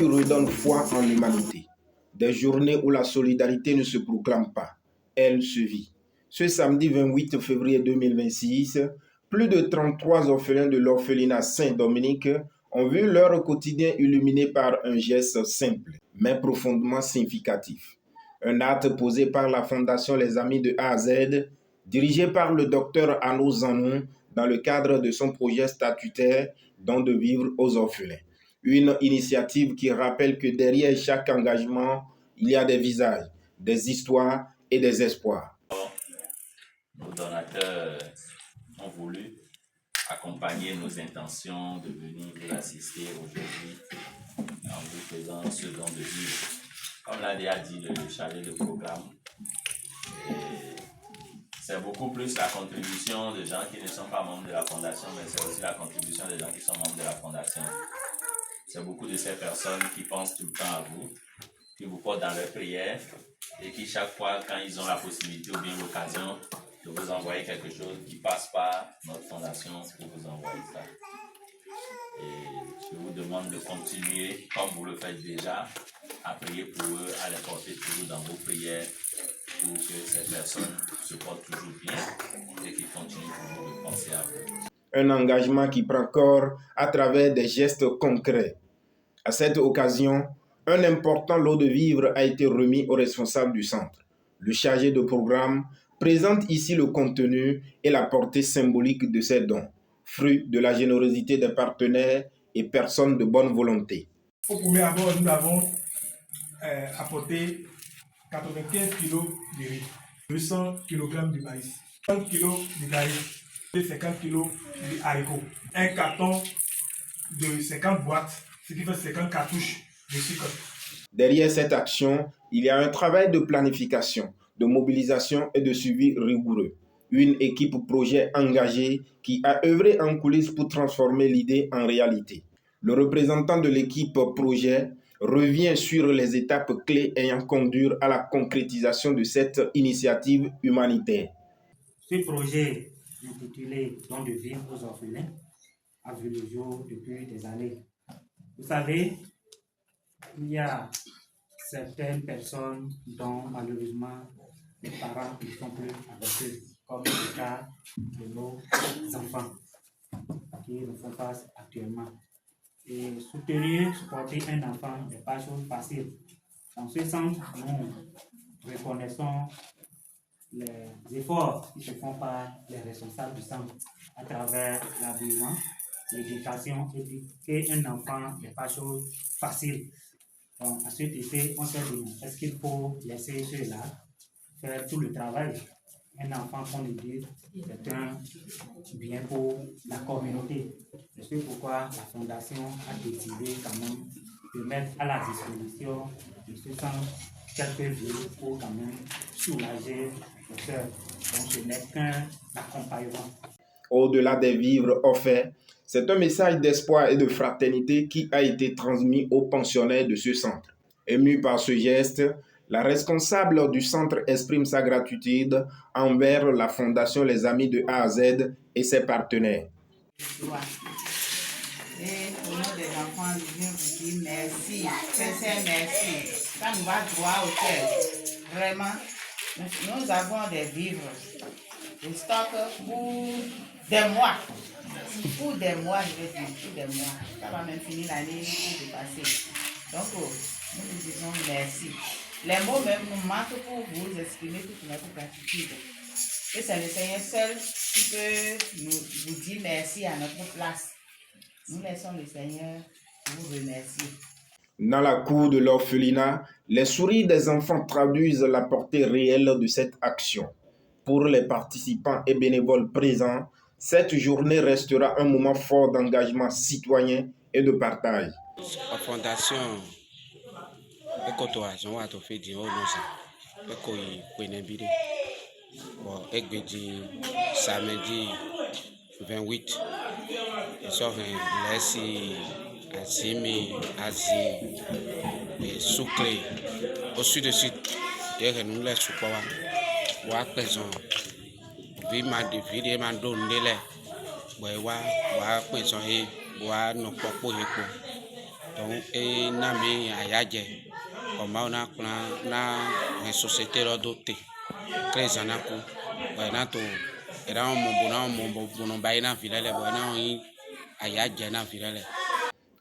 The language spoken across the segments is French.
qui redonnent foi en l'humanité. Des journées où la solidarité ne se proclame pas, elle se vit. Ce samedi 28 février 2026, plus de 33 orphelins de l'orphelinat Saint-Dominique ont vu leur quotidien illuminé par un geste simple, mais profondément significatif. Un acte posé par la Fondation Les Amis de A à Z, dirigée par le docteur Arnaud Zanon dans le cadre de son projet statutaire Don de vivre aux orphelins. Une initiative qui rappelle que derrière chaque engagement, il y a des visages, des histoires et des espoirs. Nos donateurs ont voulu accompagner nos intentions de venir vous assister aujourd'hui en vous faisant ce don de vivre. Comme l'a déjà dit le chargé de programme, c'est beaucoup plus la contribution des gens qui ne sont pas membres de la fondation, mais c'est aussi la contribution des gens qui sont membres de la fondation. C'est beaucoup de ces personnes qui pensent tout le temps à vous, qui vous portent dans leurs prières et qui chaque fois, quand ils ont la possibilité ou bien l'occasion de vous envoyer quelque chose, qui passe par notre fondation pour vous envoyer ça. Et je vous demande de continuer, comme vous le faites déjà, à prier pour eux, à les porter toujours dans vos prières pour que ces personnes se portent toujours bien et qu'ils continuent toujours de penser à vous. Un engagement qui prend corps à travers des gestes concrets. À cette occasion, un important lot de vivres a été remis aux responsables du centre. Le chargé de programme présente ici le contenu et la portée symbolique de ces dons, fruit de la générosité des partenaires et personnes de bonne volonté. Au premier abord, nous avons apporté 95 kg de riz, 200 kg de maïs, 30 kg de maïs, 50 kg de haricots, un carton de 50 boîtes, ce qui fait 50 cartouches de sucre. Derrière cette action, il y a un travail de planification, de mobilisation et de suivi rigoureux. Une équipe projet engagée qui a œuvré en coulisses pour transformer l'idée en réalité. Le représentant de l'équipe projet revient sur les étapes clés ayant conduit à la concrétisation de cette initiative humanitaire. Ce projet intitulé « Don de vivre aux orphelins » a vu le jour depuis des années. Vous savez, il y a certaines personnes dont malheureusement les parents ne sont plus avec eux, comme le cas de nos enfants qui nous font face actuellement. Et soutenir, supporter un enfant n'est pas chose facile. Dans ce sens, nous reconnaissons les efforts qui se font par les responsables du centre à travers l'habillement, l'éducation. Éduquer un enfant n'est pas chose facile. Donc, à cet effet, on s'est dit, est-ce qu'il faut laisser ceux-là faire tout le travail? Un enfant, qu'on le dit, c'est un bien pour la communauté. C'est pourquoi la Fondation a décidé quand même de mettre à la disposition de ce centre quelques villes pour quand même soulager les cœurs. Donc, ce n'est qu'un accompagnement. Au-delà des vivres offerts, c'est un message d'espoir et de fraternité qui a été transmis aux pensionnaires de ce centre. Ému par ce geste, la responsable du centre exprime sa gratitude envers la Fondation Les Amis de A à Z et ses partenaires. Et au nom des enfants, je viens vous dire merci, sincère merci. Ça nous va droit au cœur. Vraiment, nous avons des vivres, des stocks pour des mois. Pour des mois, je vais dire, pour des mois. Ça va même finir l'année qui est passée. Donc, nous vous disons merci. Les mots même nous manquent pour vous exprimer toute notre gratitude. Et c'est le Seigneur seul qui peut vous dire merci à notre place. Nous laissons le Seigneur vous remercier. Dans la cour de l'orphelinat, les sourires des enfants traduisent la portée réelle de cette action. Pour les participants et bénévoles présents, cette journée restera un moment fort d'engagement citoyen et de partage. La fondation Ekotoajon a fait du samedi 28 et sauf un laissi Azimi Azi et Soukle au sud de suite et nous laisse pas wa présent vima de vie mando ndele wa présent et wa no popo donc et nami ayaje comme on a une société doté très anaku na to era mon baina vilele bona ayaje na vilele.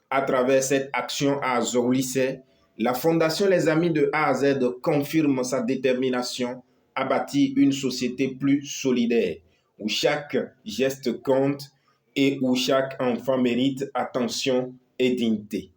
À travers cette action à Zorlisse, la Fondation Les Amis de A à Z confirme sa détermination à bâtir une société plus solidaire, où chaque geste compte et où chaque enfant mérite attention et dignité.